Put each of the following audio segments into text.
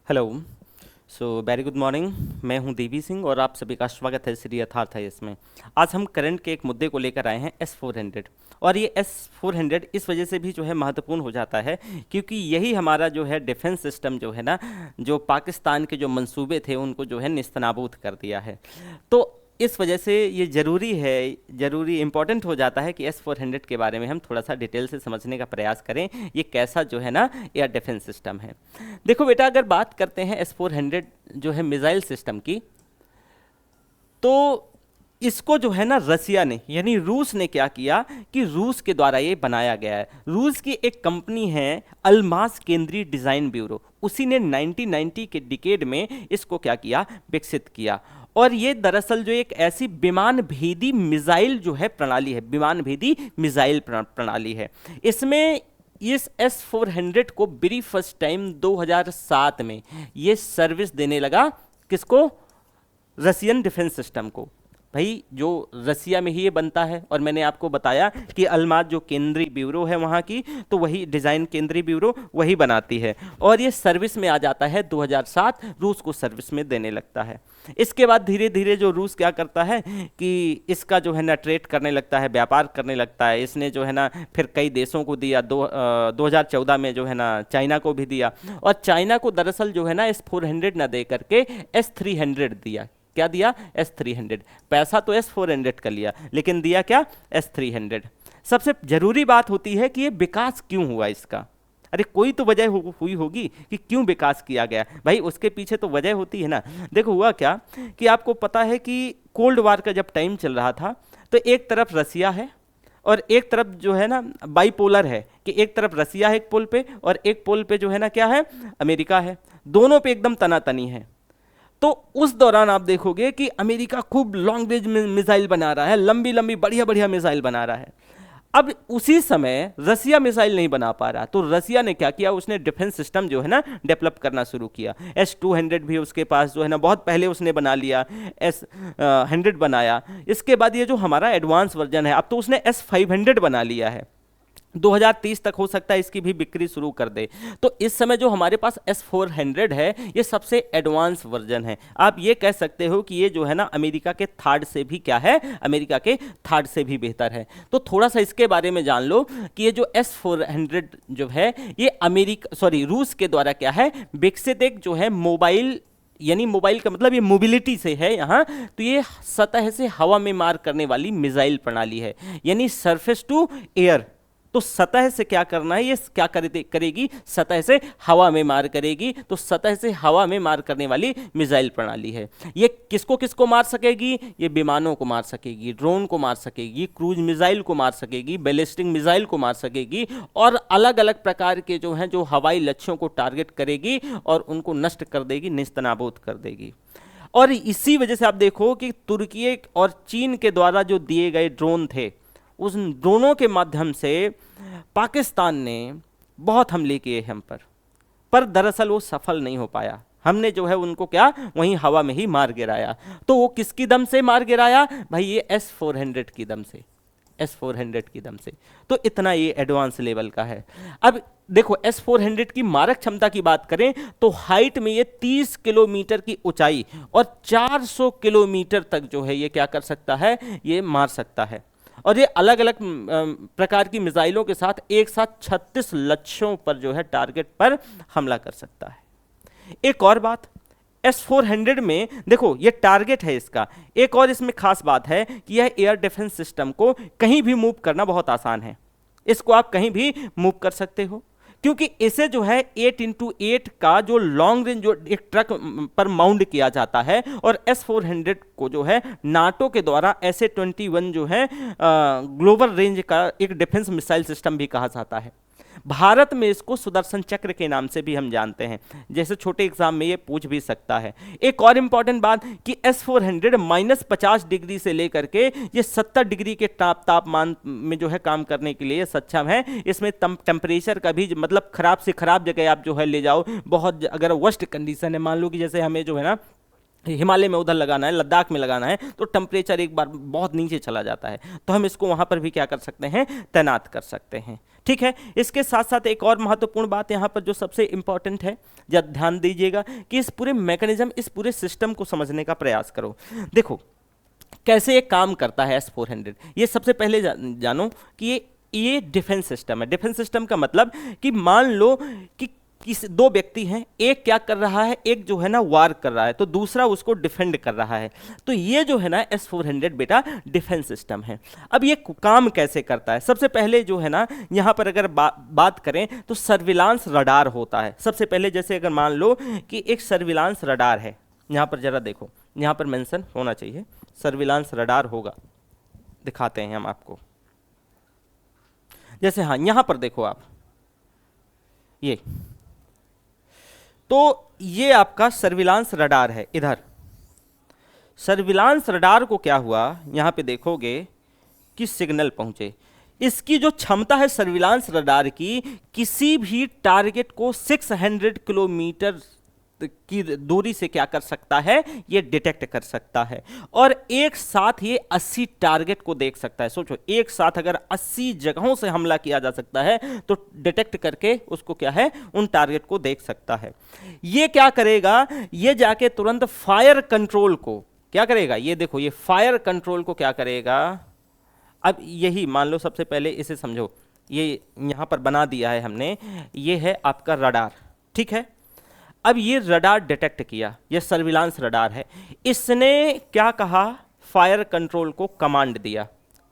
Hello. So very good morning. मैं हूं देवी सिंह और आप सभी का स्वागत है श्री यथार्थ है इसमें। आज हम करंट के एक मुद्दे को लेकर आए हैं S400। और ये S400 इस वजह से भी जो है महत्वपूर्ण हो जाता है क्योंकि यही हमारा जो है डिफेंस सिस्टम जो है ना, जो पाकिस्तान के जो मंसूबे थे उनको जो है निस्तनाबूद कर दिया है। तो इस वजह से ये ज़रूरी इम्पोर्टेंट हो जाता है कि S400 के बारे में हम थोड़ा सा डिटेल से समझने का प्रयास करें। ये कैसा जो है ना एयर डिफेंस सिस्टम है। देखो बेटा, अगर बात करते हैं S400 जो है मिसाइल सिस्टम की, तो इसको जो है ना रसिया ने यानी रूस ने क्या किया कि रूस के द्वारा ये बनाया गया है। रूस की एक कंपनी है अल्मास केंद्रीय डिज़ाइन ब्यूरो, उसी ने 1990 के डिकेड में इसको क्या किया, विकसित किया। और ये दरअसल जो एक ऐसी विमान भेदी मिसाइल जो है प्रणाली है, विमान भेदी मिसाइल प्रणाली है। इसमें इस S400 को वेरी फर्स्ट टाइम 2007 में ये सर्विस देने लगा, किसको? रसियन डिफेंस सिस्टम को। भाई जो रसिया में ही ये बनता है, और मैंने आपको बताया कि अल्माज जो केंद्रीय ब्यूरो है वहाँ की, तो वही डिज़ाइन केंद्रीय ब्यूरो वही बनाती है। और ये सर्विस में आ जाता है 2007, रूस को सर्विस में देने लगता है। इसके बाद धीरे धीरे जो रूस क्या करता है कि इसका जो है ना ट्रेड करने लगता है, व्यापार करने लगता है। इसने जो है ना फिर कई देशों को दिया, 2014 में जो है ना चाइना को भी दिया। और चाइना को दरअसल जो है ना S400 ना दे करके S300 दिया। क्या दिया? S300। पैसा तो S400 का लिया, लेकिन दिया क्या? S300। सबसे जरूरी बात होती है कि ये विकास क्यों हुआ इसका। अरे कोई तो वजह हुई होगी कि क्यों विकास किया गया। भाई उसके पीछे तो वजह होती है ना। देखो हुआ क्या कि आपको पता है कि कोल्ड वार का जब टाइम चल रहा था, तो एक तरफ रसिया है और एक तरफ जो है ना बाइपोलर है, कि एक तरफ रसिया है एक पोल पे, और एक पोल पे जो है ना क्या है, अमेरिका है। दोनों पे एकदम तनातनी है। तो उस दौरान आप देखोगे कि अमेरिका खूब लॉन्ग रेंज मिसाइल बना रहा है, लंबी लंबी बढ़िया बढ़िया मिसाइल बना रहा है। अब उसी समय रसिया मिसाइल नहीं बना पा रहा, तो रसिया ने क्या किया, उसने डिफेंस सिस्टम जो है ना डेवलप करना शुरू किया। S200 भी उसके पास जो है ना बहुत पहले उसने बना लिया, S100 बनाया। इसके बाद ये जो हमारा एडवांस वर्जन है, अब तो उसने S500 बना लिया है। 2030 तक हो सकता है इसकी भी बिक्री शुरू कर दे। तो इस समय जो हमारे पास S400 है, ये सबसे एडवांस वर्जन है। आप ये कह सकते हो कि ये जो है ना अमेरिका के थर्ड से भी क्या है, अमेरिका के थर्ड से भी बेहतर है। तो थोड़ा सा इसके बारे में जान लो कि ये जो S400 जो है, ये रूस के द्वारा क्या है, विकसित एक जो है मोबाइल, यानी मोबाइल का मतलब ये मोबिलिटी से है यहाँ, तो ये सतह से हवा में मार करने वाली मिसाइल प्रणाली है, यानी सरफेस टू एयर। तो सतह से क्या करना है, ये क्या करेगी, सतह से हवा में मार करेगी। तो सतह से हवा में मार करने वाली मिसाइल प्रणाली है। ये किसको किसको मार सकेगी? ये विमानों को मार सकेगी, ड्रोन को मार सकेगी, क्रूज मिसाइल को मार सकेगी, बैलिस्टिक मिसाइल को मार सकेगी, और अलग अलग प्रकार के जो हैं जो हवाई लक्ष्यों को टारगेट करेगी और उनको नष्ट कर देगी, निस्तनाबूद कर देगी। और इसी वजह से आप देखो कि तुर्की और चीन के द्वारा जो दिए गए ड्रोन थे, उस ड्रोनों के माध्यम से पाकिस्तान ने बहुत हमले किए हम पर दरअसल वो सफल नहीं हो पाया। हमने जो है उनको क्या, वहीं हवा में ही मार गिराया। तो वो किसकी दम से मार गिराया भाई? ये S400 की दम से, S400 की दम से। तो इतना ये एडवांस लेवल का है। अब देखो S400 की मारक क्षमता की बात करें तो हाइट में ये 30 किलोमीटर की ऊंचाई और 400 किलोमीटर तक जो है ये क्या कर सकता है, ये मार सकता है। और ये अलग अलग प्रकार की मिसाइलों के साथ एक साथ 36 लक्ष्यों पर जो है टारगेट पर हमला कर सकता है। एक और बात, S400 में देखो ये टारगेट है इसका। एक और इसमें खास बात है कि यह एयर डिफेंस सिस्टम को कहीं भी मूव करना बहुत आसान है। इसको आप कहीं भी मूव कर सकते हो, क्योंकि इसे जो है 8x8 का जो लॉन्ग रेंज जो एक ट्रक पर माउंट किया जाता है। और S400 को जो है नाटो के द्वारा SA-21 जो है ग्लोबल रेंज का एक डिफेंस मिसाइल सिस्टम भी कहा जाता है। भारत में इसको सुदर्शन चक्र के नाम से भी हम जानते हैं, जैसे छोटे एग्जाम में ये पूछ भी सकता है। एक और इंपॉर्टेंट बात कि S400 -50 डिग्री से लेकर के ये 70 डिग्री के तापमान में जो है काम करने के लिए सक्षम है। इसमें टेम्परेचर का भी मतलब खराब से खराब जगह आप जो है ले जाओ, बहुत अगर वर्स्ट कंडीशन है, मान लो कि जैसे हमें जो है ना हिमालय में उधर लगाना है, लद्दाख में लगाना है, तो टेम्परेचर एक बार बहुत नीचे चला जाता है, तो हम इसको वहां पर भी क्या कर सकते हैं, तैनात कर सकते हैं। ठीक है। इसके साथ साथ एक और महत्वपूर्ण बात यहाँ पर जो सबसे इंपॉर्टेंट है, जब ध्यान दीजिएगा कि इस पूरे मैकेनिज्म, इस पूरे सिस्टम को समझने का प्रयास करो। देखो कैसे ये काम करता है S-400। ये सबसे पहले जानो कि ये डिफेंस सिस्टम है। डिफेंस सिस्टम का मतलब कि मान लो कि दो व्यक्ति हैं, एक क्या कर रहा है, एक जो है ना वार कर रहा है, तो दूसरा उसको डिफेंड कर रहा है। तो ये जो है ना S-400 बेटा डिफेंस सिस्टम है। अब ये काम कैसे करता है, सबसे पहले जो है ना यहाँ पर अगर बात करें तो सर्विलांस रडार होता है। सबसे पहले जैसे अगर मान लो कि एक सर्विलांस रडार है, यहाँ पर जरा देखो, यहाँ पर मेंशन होना चाहिए सर्विलांस रडार होगा, दिखाते हैं हम आपको। जैसे हाँ यहाँ पर देखो आप, ये तो ये आपका सर्विलांस रडार है। इधर सर्विलांस रडार को क्या हुआ, यहां पे देखोगे कि सिग्नल पहुंचे। इसकी जो क्षमता है सर्विलांस रडार की, किसी भी टारगेट को 600 किलोमीटर की दूरी से क्या कर सकता है, ये डिटेक्ट कर सकता है। और एक साथ ये 80 टारगेट को देख सकता है। सोचो एक साथ अगर 80 जगहों से हमला किया जा सकता है तो डिटेक्ट करके उसको क्या है, उन टारगेट को देख सकता है। ये क्या करेगा, ये जाके तुरंत फायर कंट्रोल को क्या करेगा, ये देखो ये फायर कंट्रोल को क्या करेगा। अब यही मान लो, सबसे पहले इसे समझो, ये यहां पर बना दिया है हमने, ये है आपका रडार, ठीक है। अब ये रडार डिटेक्ट किया, ये सर्विलांस रडार है, इसने क्या कहा, फायर कंट्रोल को कमांड दिया।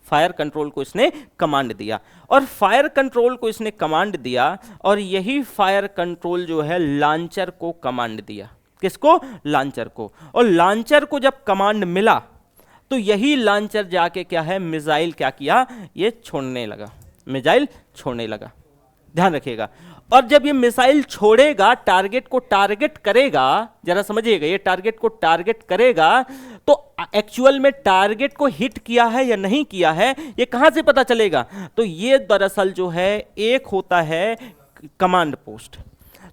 फायर कंट्रोल को इसने कमांड दिया, और फायर कंट्रोल को इसने कमांड दिया, और यही फायर कंट्रोल जो है लॉन्चर को कमांड दिया। किसको, लॉन्चर को। और लॉन्चर को जब कमांड मिला तो यही लॉन्चर जाके क्या है, मिसाइल क्या किया, ये छोड़ने लगा, मिसाइल छोड़ने लगा। ध्यान रखिएगा। और जब ये मिसाइल छोड़ेगा, टारगेट को टारगेट करेगा, जरा समझिएगा, ये टारगेट को टारगेट करेगा, तो एक्चुअल में टारगेट को हिट किया है या नहीं किया है, ये कहां से पता चलेगा। तो ये दरअसल जो है एक होता है कमांड पोस्ट।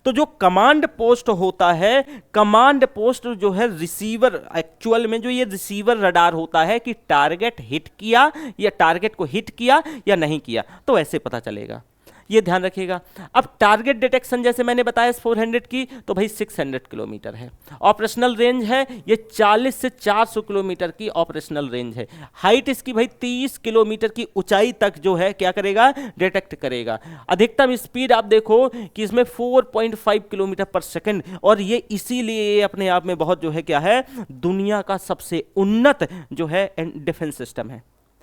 तो जो कमांड पोस्ट होता है, कमांड पोस्ट जो है रिसीवर, एक्चुअल में जो ये रिसीवर रडार होता है कि टारगेट हिट किया या टारगेट को हिट किया या नहीं किया, तो ऐसे पता चलेगा। ये ध्यान रखिएगा। अब टारगेट डिटेक्शन जैसे मैंने बताया S-400 की, तो भाई 600 किलोमीटर है। ऑपरेशनल रेंज है ये 40 से 400 किलोमीटर की ऑपरेशनल रेंज है। हाइट इसकी भाई 30 किलोमीटर की ऊंचाई तक जो है क्या करेगा, डिटेक्ट करेगा। अधिकतम स्पीड आप देखो कि इसमें 4.5 किलोमीटर पर सेकंड, और ये इसीलिए अपने आप में बहुत जो है क्या है, दुनिया का सबसे उन्नत जो है डिफेंस सिस्टम है।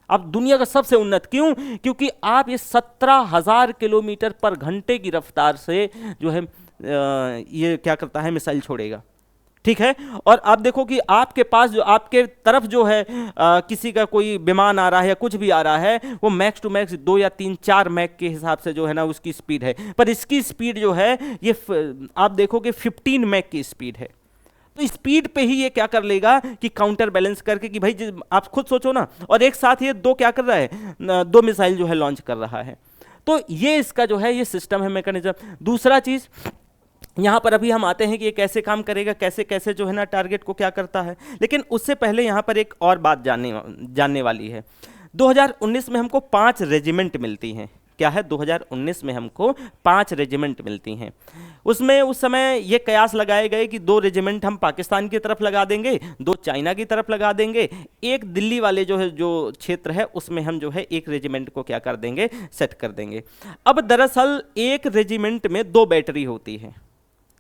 अब दुनिया का सबसे उन्नत क्यों, क्योंकि आप ये 17,000 किलोमीटर पर घंटे की रफ्तार से जो है ये क्या करता है, मिसाइल छोड़ेगा, ठीक है। और आप देखो कि आपके पास जो आपके तरफ जो है किसी का कोई विमान आ रहा है या कुछ भी आ रहा है, वो मैक्स टू मैक्स 2 या 3 4 मैक के हिसाब से जो है ना उसकी स्पीड है, पर इसकी स्पीड जो है ये आप देखोगे 15 मैक की स्पीड है। तो स्पीड पे ही ये क्या कर लेगा कि काउंटर बैलेंस करके कि भाई आप खुद सोचो ना, और एक साथ ये दो क्या कर रहा है, 2 मिसाइल जो है लॉन्च कर रहा है। तो ये इसका जो है ये सिस्टम है, मैकेनिज्म। दूसरा चीज यहां पर अभी हम आते हैं कि ये कैसे काम करेगा, कैसे कैसे जो है ना टारगेट को क्या करता है, लेकिन उससे पहले यहां पर एक और बात जानने वाली है। 2019 में हमको 5 रेजिमेंट मिलती हैं। क्या है, 2019 में हमको 5 रेजिमेंट मिलती हैं। उसमें उस समय ये कयास लगाए गए कि 2 रेजिमेंट हम पाकिस्तान की तरफ लगा देंगे, 2 चाइना की तरफ लगा देंगे, एक दिल्ली वाले जो है जो क्षेत्र है उसमें हम जो है एक रेजिमेंट को क्या कर देंगे, सेट कर देंगे। अब दरअसल एक रेजिमेंट में 2 बैटरी होती है,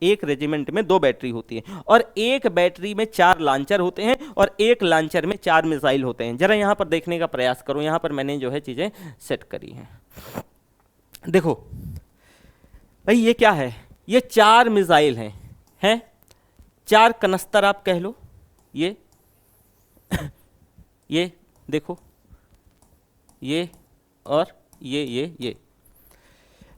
एक रेजिमेंट में 2 बैटरी होती है, और एक बैटरी में 4 लॉन्चर होते हैं, और एक लॉन्चर में 4 मिसाइल होते हैं। जरा यहाँ पर देखने का प्रयास करो, यहाँ पर मैंने जो है चीज़ें सेट करी हैं। देखो भाई ये क्या है, ये 4 मिसाइल हैं 4 कनस्तर आप कह लो, ये ये देखो, ये और ये।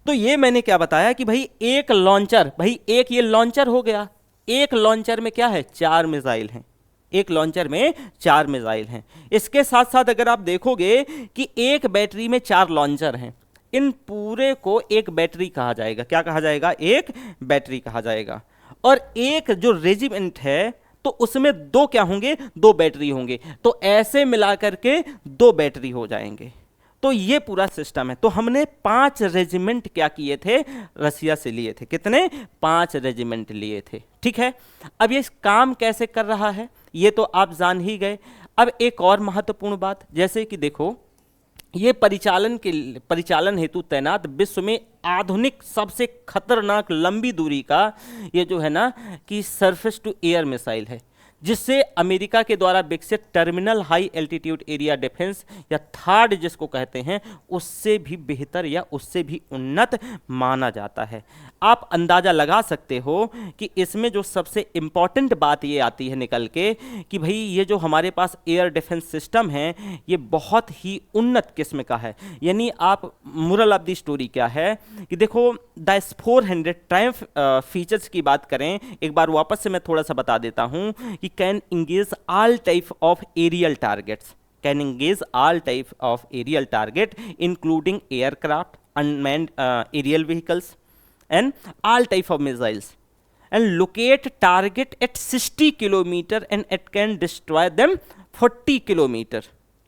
तो ये मैंने क्या बताया कि भाई एक लॉन्चर, भाई एक ये लॉन्चर हो गया, एक लॉन्चर में क्या है, 4 मिसाइल हैं, एक लॉन्चर में 4 मिसाइल हैं। इसके साथ साथ अगर आप देखोगे कि एक बैटरी में 4 लॉन्चर हैं, इन पूरे को एक बैटरी कहा जाएगा। क्या कहा जाएगा, एक बैटरी कहा जाएगा। और एक जो रेजिमेंट है तो उसमें 2 क्या होंगे, 2 बैटरी होंगे, तो ऐसे मिलाकर के 2 बैटरी हो जाएंगे। तो ये पूरा सिस्टम है। तो हमने 5 रेजिमेंट क्या किए थे, रसिया से लिए थे। कितने? 5 रेजिमेंट लिए थे। ठीक है, अब ये काम कैसे कर रहा है ये तो आप जान ही गए। अब एक और महत्वपूर्ण बात, जैसे कि देखो ये परिचालन हेतु तैनात विश्व में आधुनिक सबसे खतरनाक लंबी दूरी का ये जो है ना कि सरफेस टू एयर मिसाइल है, जिससे अमेरिका के द्वारा विकसित terminal high altitude area defence या थर्ड जिसको कहते हैं उससे भी बेहतर या उससे भी उन्नत माना जाता है। आप अंदाजा लगा सकते हो कि इसमें जो सबसे इंपॉर्टेंट बात ये आती है निकल के कि भाई ये जो हमारे पास एयर डिफेंस सिस्टम है ये बहुत ही उन्नत किस्म का है। यानी आप मोरल ऑफ द स्टोरी क्या है कि देखो द S-400 ट्रायम्फ फीचर्स की बात करें, एक बार वापस से मैं थोड़ा सा बता देता हूं कि can engage all type of aerial targets, can engage all type of aerial target including aircraft, unmanned aerial vehicles and all type of missiles and locate target at 60 kilometer and it can destroy them 40 kilometer।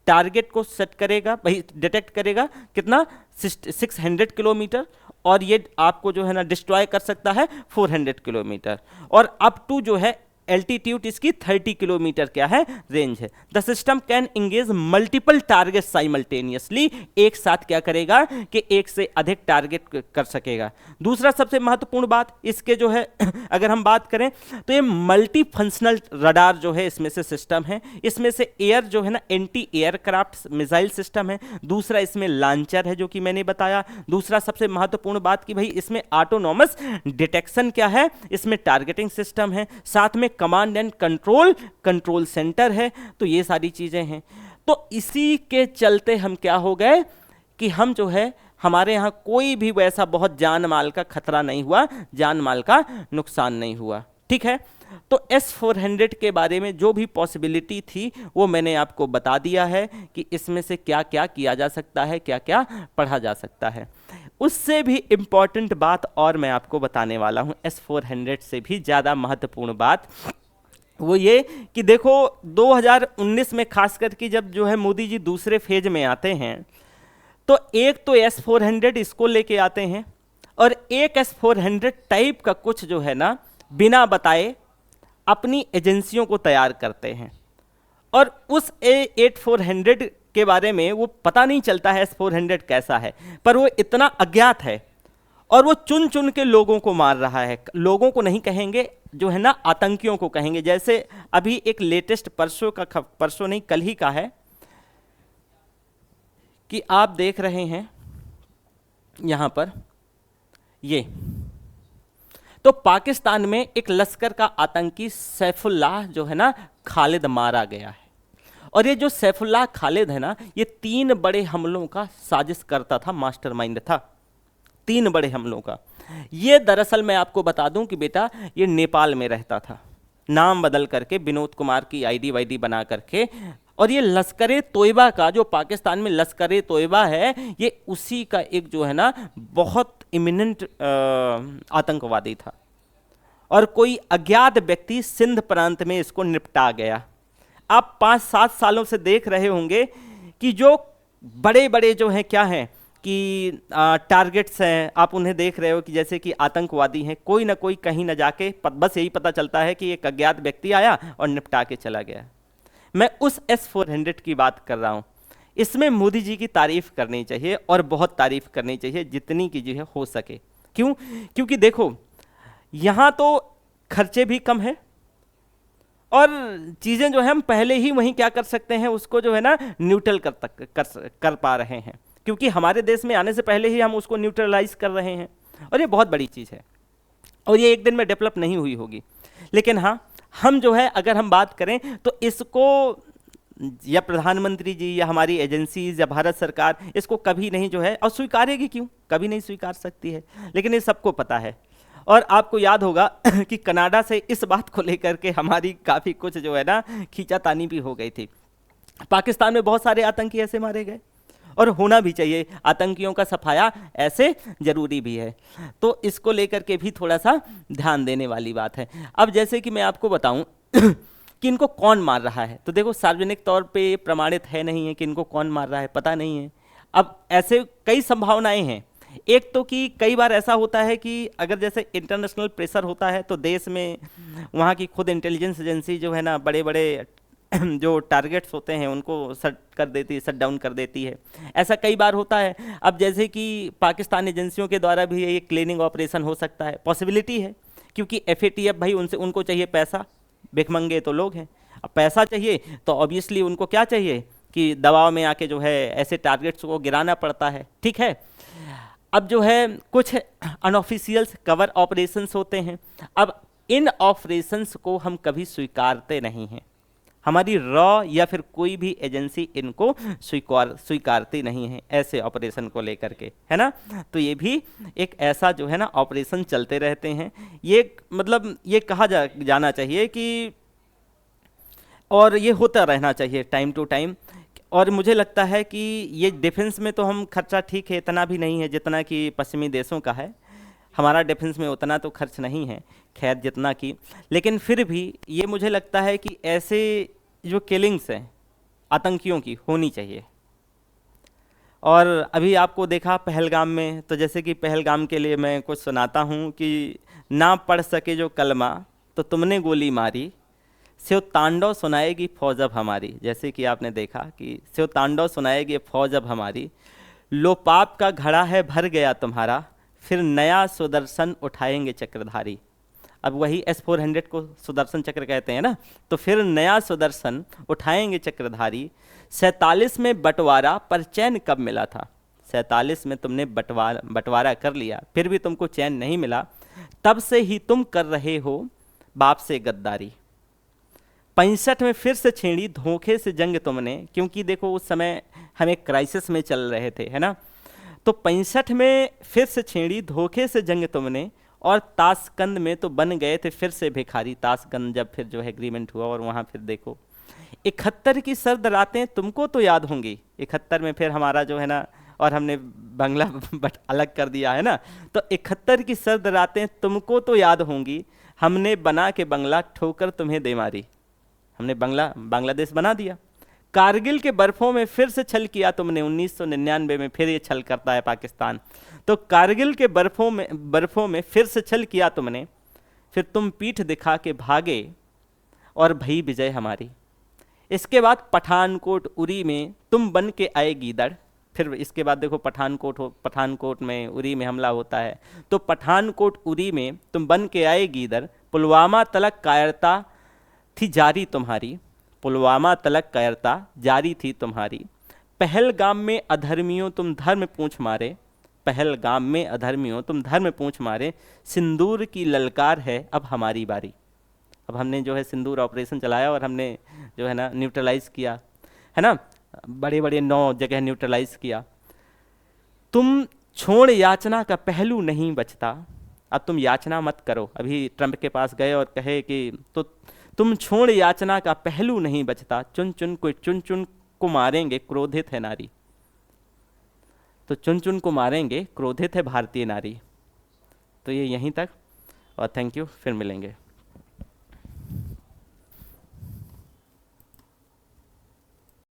Target को set करेगा भाई, detect करेगा कितना 600 kilometre और ये आपको जो है ना डिस्ट्रॉय कर सकता है 400 किलोमीटर और अप टू जो है एल्टीट्यूड इसकी 30 किलोमीटर क्या है रेंज है। The system can engage multiple target simultaneously, एक साथ क्या करेगा कि एक से अधिक टारगेट कर सकेगा। दूसरा सबसे महत्वपूर्ण बात इसके जो है अगर हम बात करें तो ये मल्टी फंक्शनल रडार जो है इसमें से सिस्टम है। इसमें से एयर जो है ना एंटी एयरक्राफ्ट मिसाइल सिस्टम है, दूसरा इसमें लॉन्चर है जो कि मैंने बताया। दूसरा सबसे महत्वपूर्ण बात कि भाई इसमें ऑटोनॉमस डिटेक्शन क्या है, इसमें टारगेटिंग सिस्टम है, साथ में कमांड एंड कंट्रोल सेंटर है। तो ये सारी चीजें हैं। तो इसी के चलते हम क्या हो गए कि हम जो है हमारे यहाँ कोई भी वैसा बहुत जान माल का खतरा नहीं हुआ, जान माल का नुकसान नहीं हुआ। ठीक है, तो S-400 के बारे में जो भी पॉसिबिलिटी थी वो मैंने आपको बता दिया है कि इसमें से क्या क्या किया जा सकता है, क्या क्या पढ़ा जा सकता है। उससे भी इम्पॉर्टेंट बात और मैं आपको बताने वाला हूँ, S-400 से भी ज़्यादा महत्वपूर्ण बात वो ये कि देखो 2019 में खास करके जब जो है मोदी जी दूसरे फेज में आते हैं तो एक तो S-400 इसको लेके आते हैं और एक S-400 टाइप का कुछ जो है ना बिना बताए अपनी एजेंसियों को तैयार करते हैं और उस S-400 के बारे में वो पता नहीं चलता है S-400 कैसा है, पर वो इतना अज्ञात है और वो चुन चुन के लोगों को मार रहा है। लोगों को नहीं कहेंगे, जो है ना आतंकियों को कहेंगे। जैसे अभी एक लेटेस्ट परसों नहीं कल ही का है कि आप देख रहे हैं यहां पर ये तो पाकिस्तान में एक लश्कर का आतंकी सैफुल्लाह जो है ना खालिद मारा गया है और ये जो सैफुल्लाह खालिद है ना ये 3 बड़े हमलों का साजिश करता था, मास्टरमाइंड था 3 बड़े हमलों का। ये दरअसल मैं आपको बता दूं कि बेटा ये नेपाल में रहता था, नाम बदल करके विनोद कुमार की आईडी वाईडी बना करके, और ये लश्कर तोयबा का जो पाकिस्तान में लश्कर तोयबा है ये उसी का एक जो है ना बहुत इमिनेंट आतंकवादी था और कोई अज्ञात व्यक्ति सिंध प्रांत में इसको निपटा गया। आप 5-7 सालों से देख रहे होंगे कि जो बड़े बड़े जो हैं क्या हैं कि टारगेट्स हैं, आप उन्हें देख रहे हो कि जैसे कि आतंकवादी हैं, कोई ना कोई कहीं ना जाके बस यही पता चलता है कि एक अज्ञात व्यक्ति आया और निपटा के चला गया। मैं उस S-400 की बात कर रहा हूँ। इसमें मोदी जी की तारीफ करनी चाहिए और बहुत तारीफ करनी चाहिए, जितनी की जो है हो सके। क्यों? क्योंकि देखो यहाँ तो खर्चे भी कम है और चीज़ें जो है हम पहले ही वहीं क्या कर सकते हैं उसको जो है ना न्यूट्रल कर पा रहे हैं, क्योंकि हमारे देश में आने से पहले ही हम उसको न्यूट्रलाइज कर रहे हैं और ये बहुत बड़ी चीज़ है और ये एक दिन में डेवलप नहीं हुई होगी। लेकिन हाँ, हम जो है अगर हम बात करें तो इसको या प्रधानमंत्री जी या हमारी एजेंसीज या भारत सरकार इसको कभी नहीं जो है और स्वीकारेगी, क्यों कभी नहीं स्वीकार सकती है, लेकिन ये सबको पता है। और आपको याद होगा कि कनाडा से इस बात को लेकर के हमारी काफ़ी कुछ जो है ना खींचातानी भी हो गई थी। पाकिस्तान में बहुत सारे आतंकी ऐसे मारे गए और होना भी चाहिए, आतंकियों का सफाया ऐसे जरूरी भी है, तो इसको लेकर के भी थोड़ा सा ध्यान देने वाली बात है। अब जैसे कि मैं आपको बताऊं कि इनको कौन मार रहा है, तो देखो सार्वजनिक तौर पे प्रमाणित है नहीं है कि इनको कौन मार रहा है, पता नहीं है। अब ऐसे कई संभावनाएं हैं। एक तो कि कई बार ऐसा होता है कि अगर जैसे इंटरनेशनल प्रेशर होता है तो देश में वहाँ की खुद इंटेलिजेंस एजेंसी जो है ना बड़े बड़े जो टारगेट्स होते हैं उनको शट डाउन कर देती है। ऐसा कई बार होता है। अब जैसे कि पाकिस्तान एजेंसियों के द्वारा भी ये क्लीनिंग ऑपरेशन हो सकता है, पॉसिबिलिटी है, क्योंकि एफएटीएफ भाई उनसे उनको चाहिए पैसा, भिखमंगे तो लोग हैं। अब पैसा चाहिए तो ऑब्वियसली उनको क्या चाहिए कि दबाव में आके जो है ऐसे टारगेट्स को गिराना पड़ता है, ठीक है। अब जो है कुछ अनऑफिशियल्स कवर ऑपरेशंस होते हैं। अब इन ऑपरेशंस को हम कभी स्वीकारते नहीं हैं, हमारी रॉ या फिर कोई भी एजेंसी इनको स्वीकारती नहीं है ऐसे ऑपरेशन को लेकर के, है ना। तो ये भी एक ऐसा जो है ना ऑपरेशन चलते रहते हैं। ये मतलब ये कहा जाना चाहिए कि, और ये होता रहना चाहिए टाइम टू टाइम। और मुझे लगता है कि ये डिफेंस में तो हम खर्चा ठीक है इतना भी नहीं है जितना कि पश्चिमी देशों का है, हमारा डिफेंस में उतना तो खर्च नहीं है खैर जितना कि, लेकिन फिर भी ये मुझे लगता है कि ऐसे जो किलिंग्स हैं आतंकियों की होनी चाहिए। और अभी आपको देखा पहलगाम में, तो जैसे कि पहलगाम के लिए मैं कुछ सुनाता हूँ कि ना पढ़ सके जो कलमा तो तुमने गोली मारी, शिव तांडव सुनाएगी फौज अब हमारी। जैसे कि आपने देखा कि शिव तांडव सुनाएगी फौज अब हमारी, लो पाप का घड़ा है भर गया तुम्हारा, फिर नया सुदर्शन उठाएंगे चक्रधारी। अब वही S-400 को सुदर्शन चक्र कहते हैं ना, तो फिर नया सुदर्शन उठाएंगे चक्रधारी। 47 में बंटवारा पर चैन कब मिला था, 47 में तुमने बंटवारा कर लिया फिर भी तुमको चैन नहीं मिला, तब से ही तुम कर रहे हो बाप से गद्दारी। 65 में फिर से छेड़ी धोखे से जंग तुमने, क्योंकि देखो उस समय हम एक क्राइसिस में चल रहे थे, है ना। तो 65 में फिर से छेड़ी धोखे से जंग तुमने, और ताशकंद में तो बन गए थे फिर से भिखारी। ताशकंद जब फिर जो है एग्रीमेंट हुआ, और वहाँ फिर देखो 71 की सर्द रातें तुमको तो याद होंगी। 71 में फिर हमारा जो है ना, और हमने बंगला बट अलग कर दिया है ना, तो 71 की सर्द रातें तुमको तो याद होंगी, हमने बना के बंगला ठोकर तुम्हें दे मारी। हमने बांग्लादेश बना दिया। कारगिल के बर्फों में फिर से छल किया तुमने, 1999 में फिर ये छल करता है पाकिस्तान। तो कारगिल के बर्फों में फिर से छल किया तुमने, फिर तुम पीठ दिखा के भागे और भई विजय हमारी। इसके बाद पठानकोट उरी में तुम बन के आए गीदड़। फिर इसके बाद देखो पठानकोट में उरी में हमला होता है, तो पठानकोट उरी में तुम बन के आए गीदड़, पुलवामा तलक कायरता थी जारी तुम्हारी, पुलवामा तलक कायरता जारी थी तुम्हारी। पहलगाम में अधर्मियों तुम धर्म पूंछ मारे, पहलगाम में अधर्मियों तुम धर्म पूंछ मारे, सिंदूर की ललकार है अब हमारी बारी। अब हमने जो है सिंदूर ऑपरेशन चलाया और हमने जो है ना न्यूट्रलाइज किया, है ना, बड़े बड़े 9 जगह न्यूट्रलाइज किया। तुम छोड़ याचना का पहलू नहीं बचता, अब तुम याचना मत करो। अभी ट्रंप के पास गए और कहे कि तो तुम छोड़ याचना का पहलू नहीं बचता, चुन चुन को मारेंगे क्रोधित है नारी। तो चुन चुन को मारेंगे क्रोधित है भारतीय नारी। तो ये यहीं तक, और थैंक यू, फिर मिलेंगे।